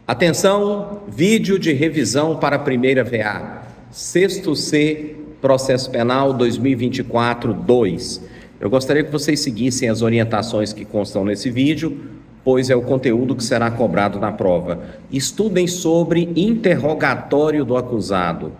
Atenção, vídeo de revisão para a primeira VA, sexto C, Processo Penal 2024-2. Eu gostaria que vocês seguissem as orientações que constam nesse vídeo, pois é o conteúdo que será cobrado na prova. Estudem sobre interrogatório do acusado.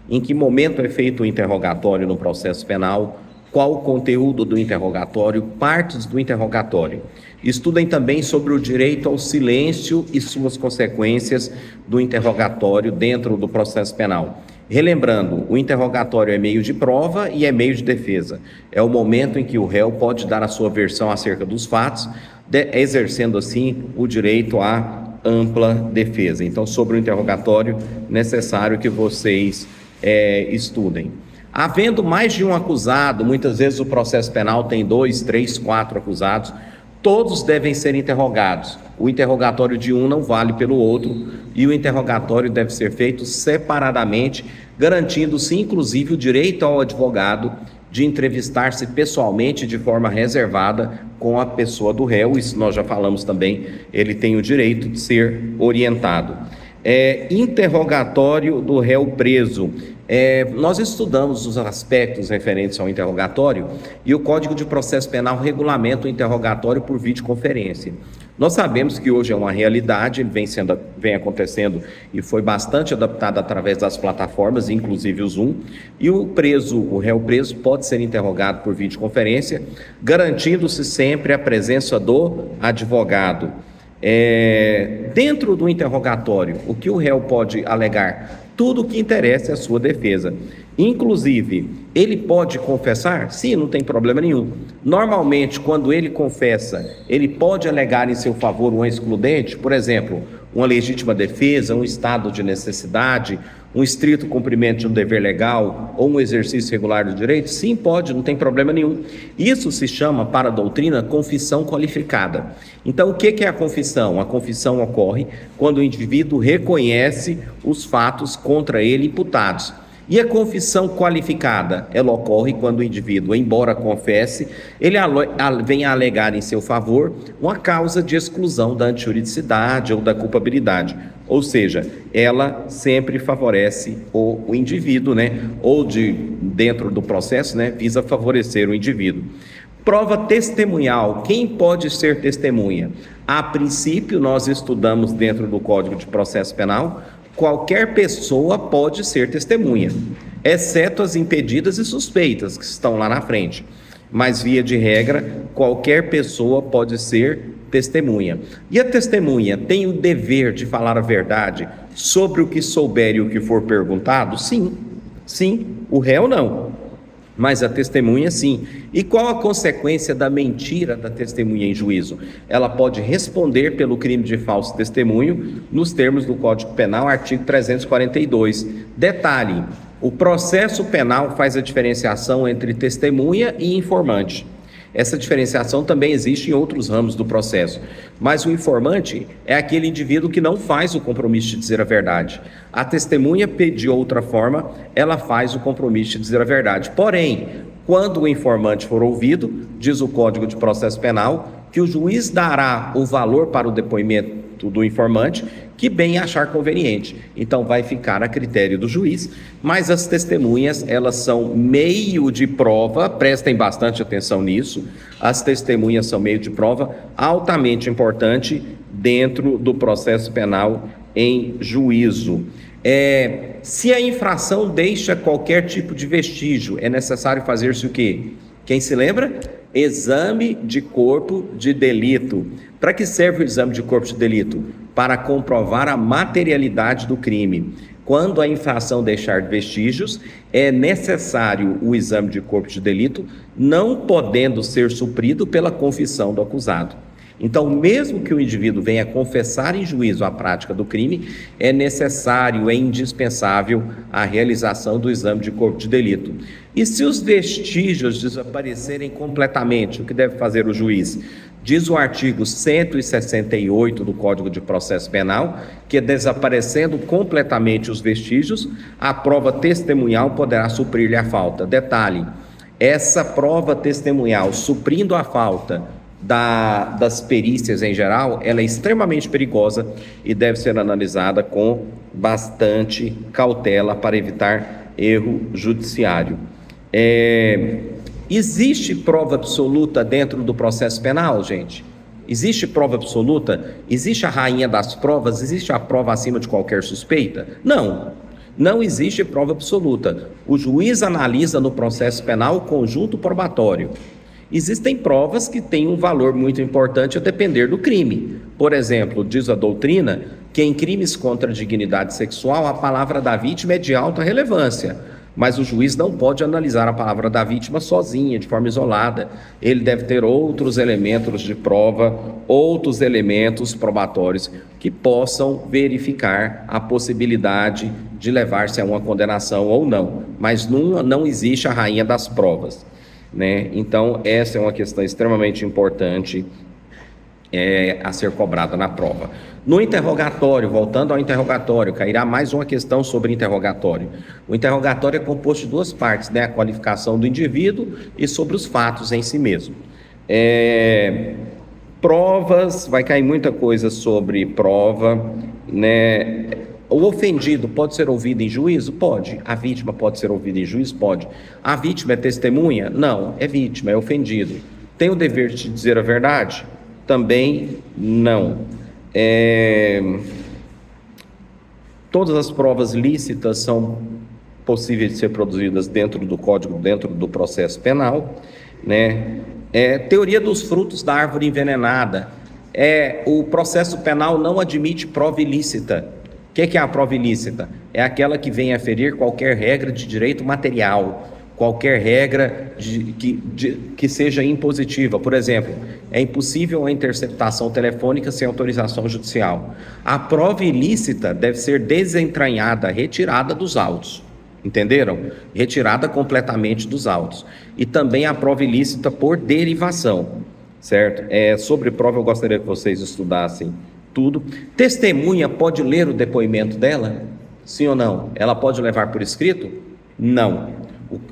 Em que momento é feito o interrogatório no processo penal? Qual o conteúdo do interrogatório? Partes do interrogatório. Estudem também sobre o direito ao silêncio e suas consequências do interrogatório dentro do processo penal. Relembrando, o interrogatório é meio de prova e é meio de defesa. É o momento em que o réu pode dar a sua versão acerca dos fatos, exercendo assim o direito à ampla defesa. Então, sobre o interrogatório, necessário que vocês estudem. Havendo mais de um acusado, muitas vezes o processo penal tem 2, 3, 4 acusados, todos devem ser interrogados. O interrogatório de um não vale pelo outro e o interrogatório deve ser feito separadamente, garantindo-se inclusive o direito ao advogado de entrevistar-se pessoalmente de forma reservada com a pessoa do réu. Isso nós já falamos também, ele tem o direito de ser orientado. Interrogatório do réu preso. Nós estudamos os aspectos referentes ao interrogatório e o Código de Processo Penal regulamenta o interrogatório por videoconferência. Nós sabemos que hoje é uma realidade, vem acontecendo e foi bastante adaptado através das plataformas, inclusive o Zoom, e o réu preso pode ser interrogado por videoconferência, garantindo-se sempre a presença do advogado. Dentro do interrogatório, o que o réu pode alegar? Tudo o que interessa é a sua defesa. Inclusive, ele pode confessar? Sim, não tem problema nenhum. Normalmente, quando ele confessa, ele pode alegar em seu favor um excludente, por exemplo, uma legítima defesa, um estado de necessidade, um estrito cumprimento de um dever legal ou um exercício regular do direito? Sim, pode, não tem problema nenhum. Isso se chama, para a doutrina, confissão qualificada. Então, o que é a confissão? A confissão ocorre quando o indivíduo reconhece os fatos contra ele imputados. E a confissão qualificada, ela ocorre quando o indivíduo, embora confesse, ele vem a alegar em seu favor uma causa de exclusão da antijuridicidade ou da culpabilidade. Ou seja, ela sempre favorece o indivíduo, ou dentro do processo, visa favorecer o indivíduo. Prova testemunhal. Quem pode ser testemunha? A princípio, nós estudamos dentro do Código de Processo Penal, qualquer pessoa pode ser testemunha, exceto as impedidas e suspeitas que estão lá na frente. Mas, via de regra, qualquer pessoa pode ser testemunha. E a testemunha tem o dever de falar a verdade sobre o que souber e o que for perguntado? Sim, o réu não, mas a testemunha sim. E qual a consequência da mentira da testemunha em juízo? Ela pode responder pelo crime de falso testemunho nos termos do Código Penal, artigo 342. Detalhe, o processo penal faz a diferenciação entre testemunha e informante. Essa diferenciação também existe em outros ramos do processo, mas o informante é aquele indivíduo que não faz o compromisso de dizer a verdade. A testemunha, de outra forma, ela faz o compromisso de dizer a verdade. Porém, quando o informante for ouvido, diz o Código de Processo Penal, que o juiz dará o valor para o depoimento do informante que bem achar conveniente. Então vai ficar a critério do juiz, mas as testemunhas, elas são meio de prova, prestem bastante atenção nisso, as testemunhas são meio de prova altamente importante dentro do processo penal em juízo. Se a infração deixa qualquer tipo de vestígio, é necessário fazer-se o quê? Quem se lembra? Exame de corpo de delito. Para que serve o exame de corpo de delito? Para comprovar a materialidade do crime. Quando a infração deixar vestígios, é necessário o exame de corpo de delito, não podendo ser suprido pela confissão do acusado. Então, mesmo que o indivíduo venha confessar em juízo a prática do crime, é necessário, é indispensável a realização do exame de corpo de delito. E se os vestígios desaparecerem completamente, o que deve fazer o juiz? Diz o artigo 168 do Código de Processo Penal, que desaparecendo completamente os vestígios, a prova testemunhal poderá suprir-lhe a falta. Detalhe, essa prova testemunhal suprindo a falta das perícias em geral, ela é extremamente perigosa e deve ser analisada com bastante cautela para evitar erro judiciário. Existe prova absoluta dentro do processo penal, gente? Existe prova absoluta? Existe a rainha das provas? Existe a prova acima de qualquer suspeita? Não existe prova absoluta. O juiz analisa no processo penal o conjunto probatório. Existem provas que têm um valor muito importante a depender do crime. Por exemplo, diz a doutrina que em crimes contra a dignidade sexual a palavra da vítima é de alta relevância, mas o juiz não pode analisar a palavra da vítima sozinha, de forma isolada. Ele deve ter outros elementos de prova, outros elementos probatórios que possam verificar a possibilidade de levar-se a uma condenação ou não, mas não existe a rainha das provas, né? Então, essa é uma questão extremamente importante a ser cobrada na prova. No interrogatório, voltando ao interrogatório, cairá mais uma questão sobre interrogatório. O interrogatório é composto de duas partes, né? A qualificação do indivíduo e sobre os fatos em si mesmo. Provas, vai cair muita coisa sobre prova, né? O ofendido pode ser ouvido em juízo? Pode. A vítima pode ser ouvida em juízo? Pode. A vítima é testemunha? Não, é vítima, é ofendido. Tem o dever de dizer a verdade? Também não. Todas as provas lícitas são possíveis de ser produzidas dentro do código, dentro do processo penal, né? Teoria dos frutos da árvore envenenada. O processo penal não admite prova ilícita. O que é a prova ilícita? É aquela que vem a ferir qualquer regra de direito material, qualquer regra que seja impositiva. Por exemplo, é impossível a interceptação telefônica sem autorização judicial. A prova ilícita deve ser desentranhada, retirada dos autos. Entenderam? Retirada completamente dos autos. E também a prova ilícita por derivação, certo? Sobre prova, eu gostaria que vocês estudassem tudo. Testemunha pode ler o depoimento dela? Sim ou não? Ela pode levar por escrito? Não.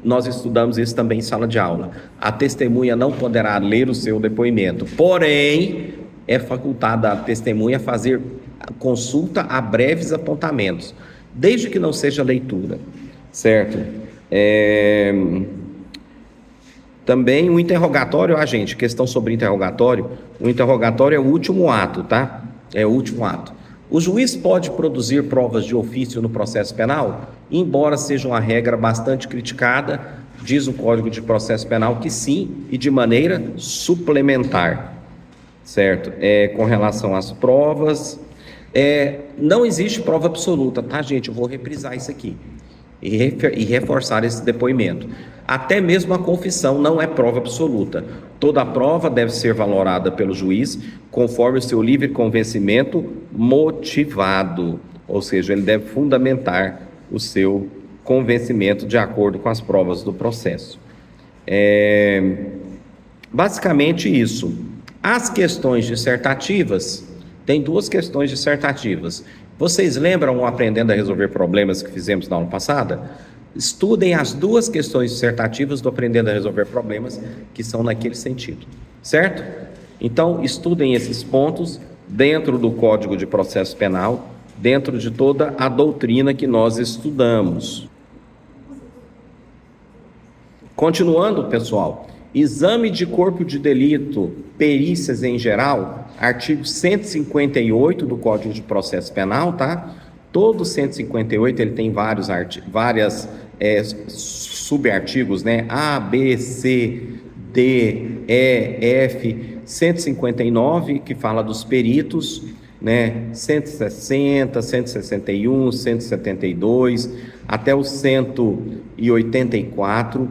Nós estudamos isso também em sala de aula. A testemunha não poderá ler o seu depoimento, porém, é facultada a testemunha fazer consulta a breves apontamentos, desde que não seja leitura, certo? Também o interrogatório, gente, questão sobre interrogatório. O interrogatório é o último ato, tá? É o último ato. O juiz pode produzir provas de ofício no processo penal? Embora seja uma regra bastante criticada, diz o Código de Processo Penal que sim, e de maneira suplementar, certo? Com relação às provas, não existe prova absoluta, tá, gente? Eu vou reprisar isso aqui e reforçar esse depoimento. Até mesmo a confissão não é prova absoluta. Toda prova deve ser valorada pelo juiz conforme o seu livre convencimento motivado, ou seja, ele deve fundamentar o seu convencimento de acordo com as provas do processo. Basicamente isso. As questões dissertativas, tem duas questões dissertativas. Vocês lembram Aprendendo a Resolver Problemas que fizemos na aula passada? Estudem as duas questões dissertativas do Aprendendo a Resolver Problemas, que são naquele sentido, certo? Então, estudem esses pontos dentro do Código de Processo Penal, dentro de toda a doutrina que nós estudamos. Continuando, pessoal, exame de corpo de delito, perícias em geral, artigo 158 do Código de Processo Penal, tá? Todo 158 ele tem vários subartigos, né? A, B, C, D, E, F, 159 que fala dos peritos, né? 160, 161, 172, até o 184.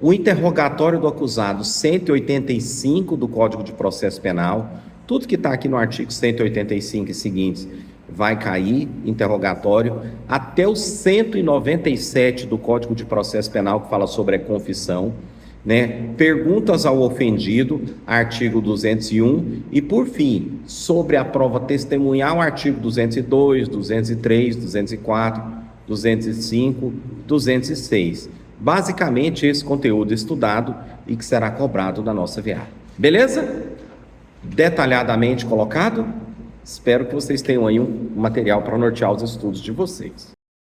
O interrogatório do acusado, 185 do Código de Processo Penal. Tudo que está aqui no artigo 185 e seguintes vai cair, interrogatório, até o 197 do Código de Processo Penal, que fala sobre a confissão, né? Perguntas ao ofendido, artigo 201, e por fim, sobre a prova testemunhal, artigo 202, 203, 204, 205, 206. Basicamente, esse conteúdo estudado e que será cobrado da nossa VA. Beleza? detalhadamente colocado? Espero que vocês tenham aí um material para nortear os estudos de vocês.